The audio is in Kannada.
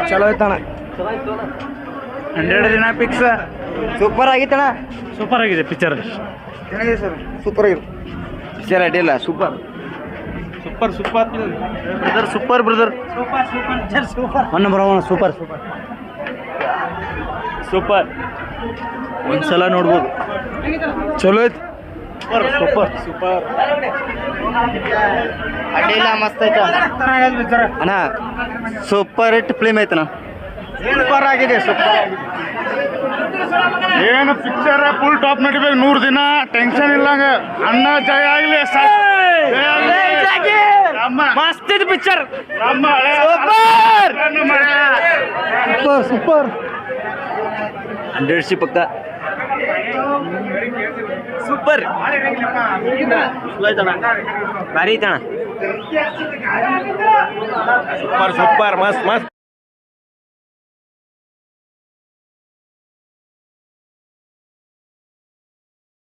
ಚಲೋ ಐತಣ 100 ದಿನ ಫಿಕ್ಸ್. ಸೂಪರ್ ಆಗಿತ್ತಣ. ಸೂಪರ್ ಆಗಿದೆ ಪಿಕ್ಚರ್. ಚೆನ್ನಾಗಿದೆ ಸರ್, ಸೂಪರ್ ಆಗಿದೆ ಪಿಕ್ಚರ್. ಅಡ್ಡಿಲ್ಲ, super super super brother, super brother, super one number one super super. ಒಂದ್ಸಲ ನೋಡ್ಬೋದು. ಚಲೋ ಐತಿ. Super super. ಅಡ್ಡಿಲ್ಲ, ಮಸ್ತ್ ಐತ ಅಣ್ಣ. ಸೂಪರ್ ಹಿಟ್ ಫಿಲ್ಮ್ ಐತಣ್ಣ. ಸೂಪರ್ ಆಗಿದೆ, ಸೂಪರ್. ಏನು ಪಿಕ್ಚರ್ ಫುಲ್ ಟಾಪ್ ನಡಿಬೇಕು. 100 ದಿನ ಟೆನ್ಷನ್ ಇಲ್ಲಂಗ. ಅಣ್ಣ ಜಯ ಆಗ್ಲಿ. ಮಸ್ತ್ ಇದು ಪಿಕ್ಚರ್. ಸೂಪರ್ ಸೂಪರ್ 100 ಪಕ್ಕ ಸೂಪರ್. ಭಾರಿ ಐತಣ್ಣ. ಸೂಪರ್ ಸೂಪರ್ ಮಸ್ತ್ ಮಸ್ತ್.